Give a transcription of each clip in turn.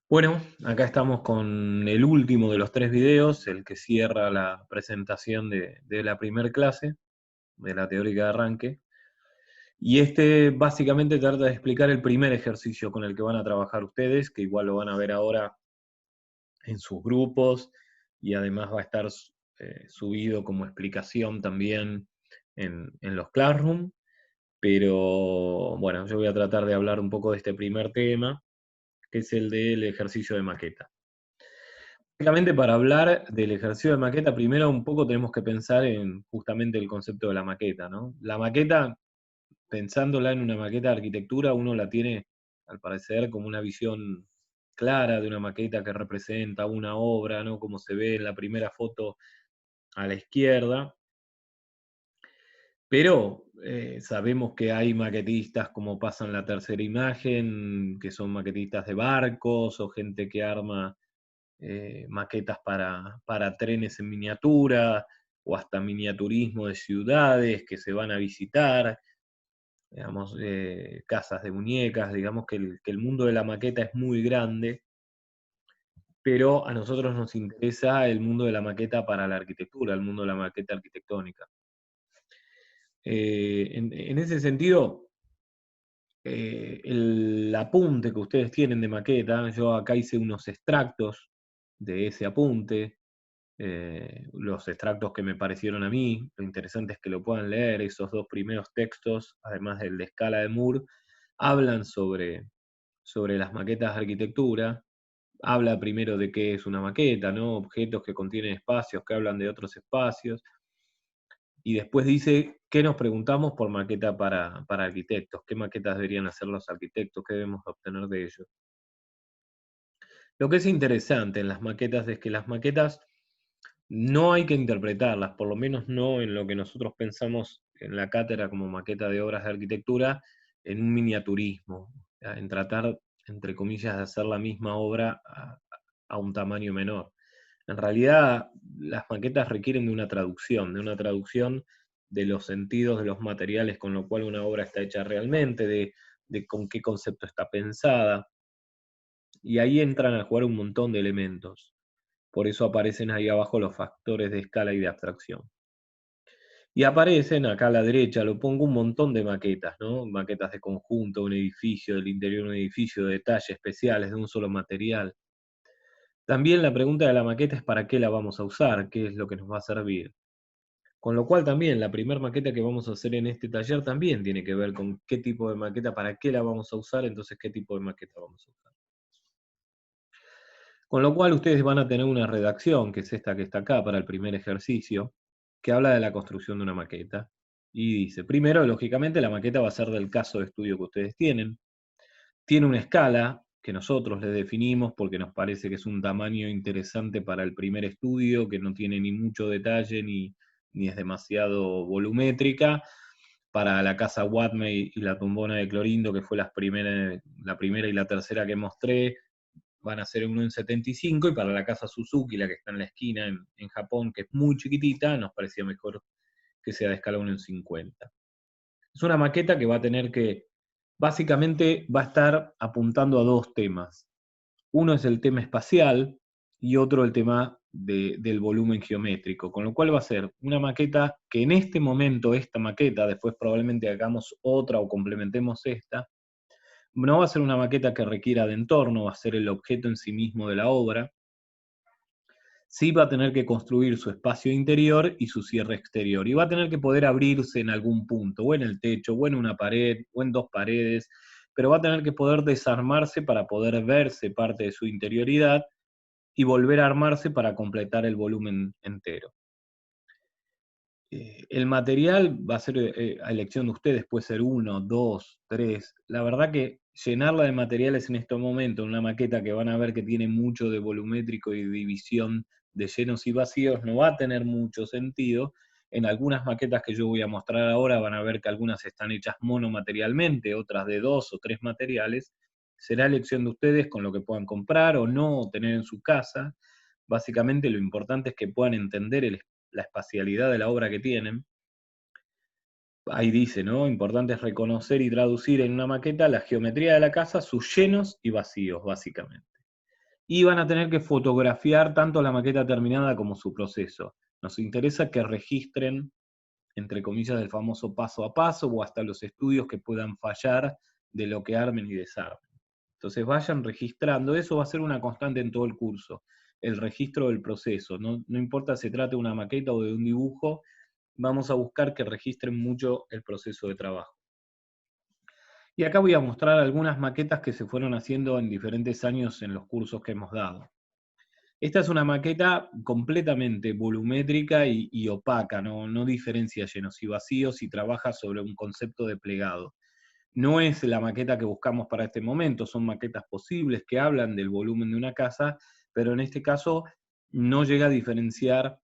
Bueno, acá estamos con el último de los 3 videos, el que cierra la presentación de la primer clase, de la teórica de arranque. Y este básicamente trata de explicar el primer ejercicio con el que van a trabajar ustedes, que igual lo van a ver ahora en sus grupos, y además va a estar subido como explicación también en los Classroom. Pero bueno, yo voy a tratar de hablar un poco de este primer tema, que es el del ejercicio de maqueta. Básicamente, para hablar del ejercicio de maqueta, primero un poco tenemos que pensar en justamente el concepto de la maqueta, ¿no? La maqueta, pensándola en una maqueta de arquitectura, uno la tiene, al parecer, como una visión clara de una maqueta que representa una obra, ¿no? Como se ve en la primera foto a la izquierda. Pero sabemos que hay maquetistas, como pasa en la tercera imagen, que son maquetistas de barcos o gente que arma maquetas para trenes en miniatura o hasta miniaturismo de ciudades que se van a visitar, digamos, casas de muñecas, digamos que el mundo de la maqueta es muy grande, pero a nosotros nos interesa el mundo de la maqueta para la arquitectura, el mundo de la maqueta arquitectónica. En ese sentido, el apunte que ustedes tienen de maqueta, yo acá hice unos extractos de ese apunte, los extractos que me parecieron a mí. Lo interesante es que lo puedan leer. Esos dos primeros textos, además del de Escala de Moore, hablan sobre las maquetas de arquitectura. Habla primero de qué es una maqueta, ¿no? Objetos que contienen espacios, que hablan de otros espacios. Y después dice, ¿qué nos preguntamos por maqueta para arquitectos? ¿Qué maquetas deberían hacer los arquitectos? ¿Qué debemos obtener de ellos? Lo que es interesante en las maquetas es que las maquetas no hay que interpretarlas, por lo menos no en lo que nosotros pensamos en la cátedra como maqueta de obras de arquitectura, en un miniaturismo, en tratar, entre comillas, de hacer la misma obra a un tamaño menor. En realidad, las maquetas requieren de una traducción de los sentidos de los materiales con lo cual una obra está hecha realmente, de con qué concepto está pensada, y ahí entran a jugar un montón de elementos. Por eso aparecen ahí abajo los factores de escala y de abstracción. Y aparecen acá a la derecha, lo pongo un montón de maquetas, ¿no? Maquetas de conjunto, un edificio, del interior de un edificio, de detalles especiales, de un solo material. También la pregunta de la maqueta es para qué la vamos a usar, qué es lo que nos va a servir. Con lo cual también la primera maqueta que vamos a hacer en este taller también tiene que ver con qué tipo de maqueta, para qué la vamos a usar, entonces qué tipo de maqueta vamos a usar. Con lo cual ustedes van a tener una redacción, que es esta que está acá para el primer ejercicio, que habla de la construcción de una maqueta. Y dice, primero, lógicamente, la maqueta va a ser del caso de estudio que ustedes tienen. Tiene una escala que nosotros le definimos porque nos parece que es un tamaño interesante para el primer estudio, que no tiene ni mucho detalle ni es demasiado volumétrica. Para la casa Watmey y la tumbona de Clorindo, que fue la primera y la tercera que mostré, van a ser 1 en 75, y para la casa Suzuki, la que está en la esquina en Japón, que es muy chiquitita, nos parecía mejor que sea de escala 1 en 50. Es una maqueta que va a tener que, básicamente, va a estar apuntando a dos temas. Uno es el tema espacial y otro el tema del volumen geométrico, con lo cual va a ser una maqueta que en este momento, esta maqueta, después probablemente hagamos otra o complementemos esta, no va a ser una maqueta que requiera de entorno, va a ser el objeto en sí mismo de la obra. Sí va a tener que construir su espacio interior y su cierre exterior. Y va a tener que poder abrirse en algún punto, o en el techo, o en una pared, o en dos paredes, pero va a tener que poder desarmarse para poder verse parte de su interioridad y volver a armarse para completar el volumen entero. El material va a ser a elección de ustedes, puede ser 1, 2, 3. La verdad que llenarla de materiales en este momento, en una maqueta que van a ver que tiene mucho de volumétrico y división de llenos y vacíos, no va a tener mucho sentido. En algunas maquetas que yo voy a mostrar ahora van a ver que algunas están hechas monomaterialmente, otras de 2 o 3 materiales. Será elección de ustedes con lo que puedan comprar o no tener en su casa. Básicamente lo importante es que puedan entender la espacialidad de la obra que tienen. Ahí dice, ¿no? Importante es reconocer y traducir en una maqueta la geometría de la casa, sus llenos y vacíos, básicamente. y van a tener que fotografiar tanto la maqueta terminada como su proceso. Nos interesa que registren, entre comillas, el famoso paso a paso o hasta los estudios que puedan fallar de lo que armen y desarmen. Entonces vayan registrando, eso va a ser una constante en todo el curso, el registro del proceso. No importa si se trate de una maqueta o de un dibujo, vamos a buscar que registren mucho el proceso de trabajo. Y acá voy a mostrar algunas maquetas que se fueron haciendo en diferentes años en los cursos que hemos dado. Esta es una maqueta completamente volumétrica y opaca, no diferencia llenos y vacíos y trabaja sobre un concepto de plegado. No es la maqueta que buscamos para este momento, son maquetas posibles que hablan del volumen de una casa, pero en este caso no llega a diferenciar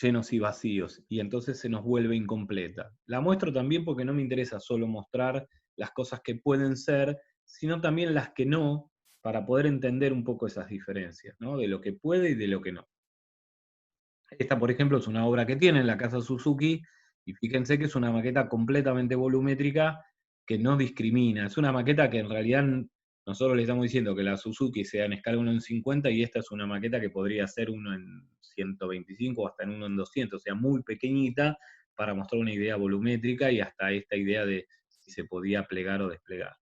llenos y vacíos, y entonces se nos vuelve incompleta. La muestro también porque no me interesa solo mostrar las cosas que pueden ser, sino también las que no, para poder entender un poco esas diferencias, ¿no? De lo que puede y de lo que no. Esta, por ejemplo, es una obra que tiene en la Casa Suzuki, y fíjense que es una maqueta completamente volumétrica que no discrimina. Es una maqueta que en realidad nosotros le estamos diciendo que la Suzuki sea en escala 1 en 50 y esta es una maqueta que podría ser 1 en 125 o hasta en 1 en 200, o sea, muy pequeñita para mostrar una idea volumétrica y hasta esta idea de si se podía plegar o desplegar.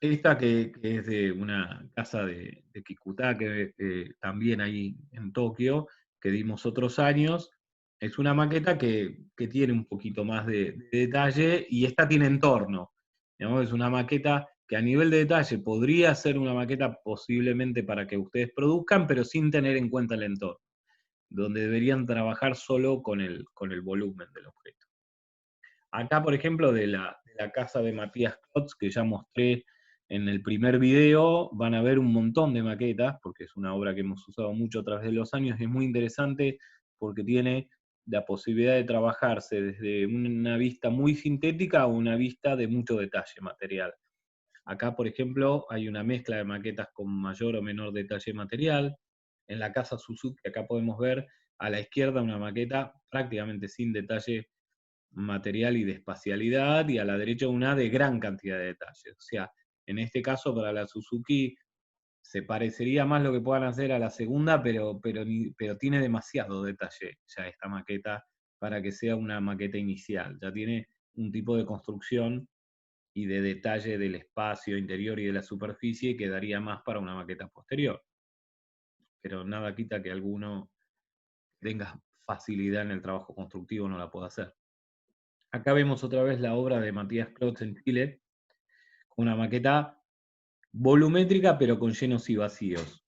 Esta que es de una casa de Kikutake, también ahí en Tokio, que dimos otros años, es una maqueta que tiene un poquito más de detalle y esta tiene entorno. Digamos, es una maqueta que a nivel de detalle podría ser una maqueta posiblemente para que ustedes produzcan, pero sin tener en cuenta el entorno, donde deberían trabajar solo con el volumen del objeto. Acá, por ejemplo, de la casa de Matías Klotz, que ya mostré en el primer video, van a ver un montón de maquetas, porque es una obra que hemos usado mucho a través de los años, y es muy interesante porque tiene la posibilidad de trabajarse desde una vista muy sintética a una vista de mucho detalle material. Acá, por ejemplo, hay una mezcla de maquetas con mayor o menor detalle material. En la casa Suzuki, acá podemos ver a la izquierda una maqueta prácticamente sin detalle material y de espacialidad, y a la derecha una de gran cantidad de detalles. O sea, en este caso para la Suzuki se parecería más lo que puedan hacer a la segunda, pero tiene demasiado detalle ya esta maqueta para que sea una maqueta inicial. Ya tiene un tipo de construcción y de detalle del espacio interior y de la superficie que daría más para una maqueta posterior. Pero nada quita que alguno tenga facilidad en el trabajo constructivo, no la pueda hacer. Acá vemos otra vez la obra de Matías Klotz en Chile, con una maqueta volumétrica pero con llenos y vacíos.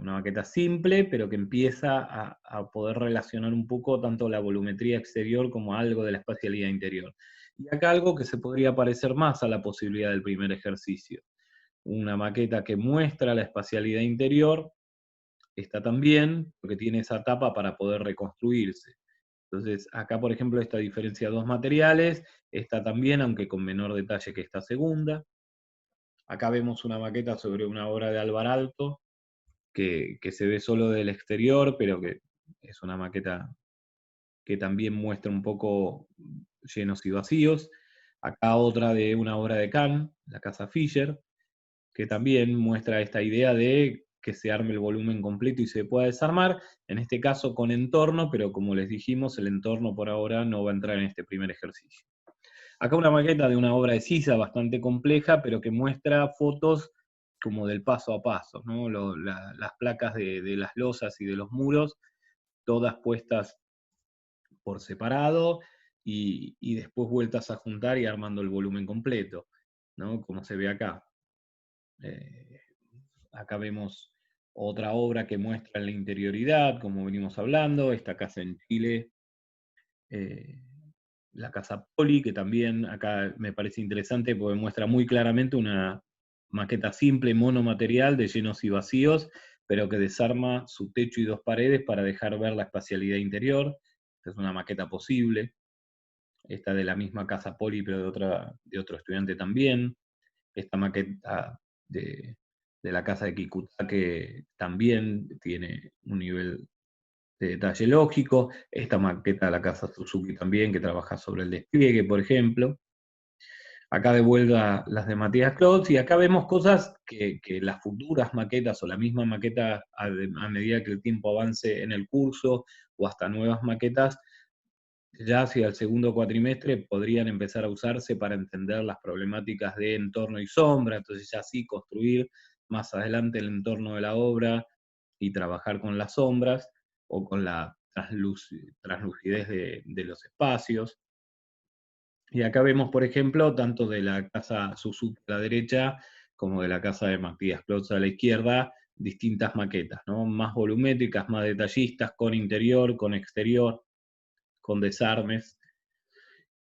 Una maqueta simple, pero que empieza a poder relacionar un poco tanto la volumetría exterior como algo de la espacialidad interior. Y acá algo que se podría parecer más a la posibilidad del primer ejercicio. Una maqueta que muestra la espacialidad interior, está también, porque tiene esa tapa para poder reconstruirse. Entonces, acá, por ejemplo, esta diferencia de dos materiales está también, aunque con menor detalle que esta segunda. Acá vemos una maqueta sobre una obra de Álvar Aalto, que se ve solo del exterior, pero que es una maqueta que también muestra un poco llenos y vacíos. Acá otra de una obra de Kahn, la Casa Fischer, que también muestra esta idea de que se arme el volumen completo y se pueda desarmar, en este caso con entorno, pero como les dijimos, el entorno por ahora no va a entrar en este primer ejercicio. Acá una maqueta de una obra de Sisa bastante compleja, pero que muestra fotos como del paso a paso, ¿no? Las placas de las losas y de los muros, todas puestas por separado y después vueltas a juntar y armando el volumen completo, ¿no? Como se ve acá. Eh, Acá vemos otra obra que muestra la interioridad, como venimos hablando, esta casa en Chile, la casa Poli, que también acá me parece interesante porque muestra muy claramente una maqueta simple, monomaterial, de llenos y vacíos, pero que desarma su techo y dos paredes para dejar ver la espacialidad interior. Esta es una maqueta posible. Esta de la misma casa Poli, pero de otro estudiante también. Esta maqueta de la casa de Kikuta, que también tiene un nivel de detalle lógico. Esta maqueta de la casa Suzuki también, que trabaja sobre el despliegue, por ejemplo. Acá de vuelta las de Matías Klotz, y acá vemos cosas que las futuras maquetas o la misma maqueta a medida que el tiempo avance en el curso o hasta nuevas maquetas, ya hacia el segundo cuatrimestre podrían empezar a usarse para entender las problemáticas de entorno y sombra, entonces ya sí construir más adelante el entorno de la obra y trabajar con las sombras o con la translucidez de los espacios. Y acá vemos, por ejemplo, tanto de la casa Suzuki a la derecha como de la casa de Matías Klotz a la izquierda, distintas maquetas, ¿no? Más volumétricas, más detallistas, con interior, con exterior, con desarmes.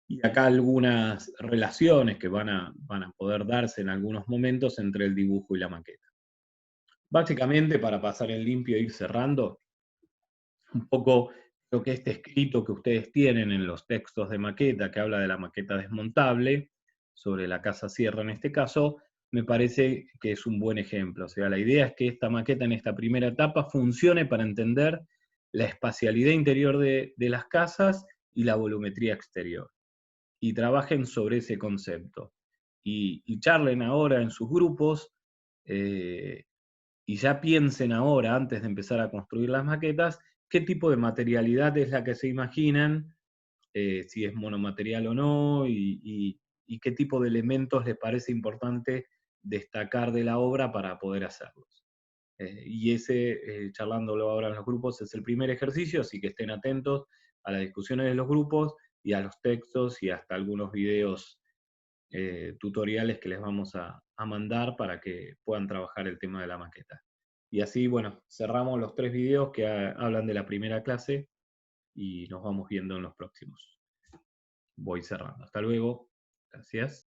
Y acá algunas relaciones que van a poder darse en algunos momentos entre el dibujo y la maqueta. Básicamente, para pasar en limpio e ir cerrando, un poco lo que este escrito que ustedes tienen en los textos de maqueta, que habla de la maqueta desmontable, sobre la casa sierra en este caso, me parece que es un buen ejemplo. O sea, la idea es que esta maqueta en esta primera etapa funcione para entender la espacialidad interior de las casas y la volumetría exterior. Y trabajen sobre ese concepto. Y charlen ahora en sus grupos, eh, y ya piensen ahora, antes de empezar a construir las maquetas, qué tipo de materialidad es la que se imaginan, si es monomaterial o no, y qué tipo de elementos les parece importante destacar de la obra para poder hacerlos. Y ese, charlándolo ahora en los grupos, es el primer ejercicio, así que estén atentos a las discusiones de los grupos y a los textos y hasta algunos videos tutoriales que les vamos a mandar para que puedan trabajar el tema de la maqueta. Y así, bueno, cerramos los 3 videos que hablan de la primera clase y nos vamos viendo en los próximos. Voy cerrando. Hasta luego. Gracias.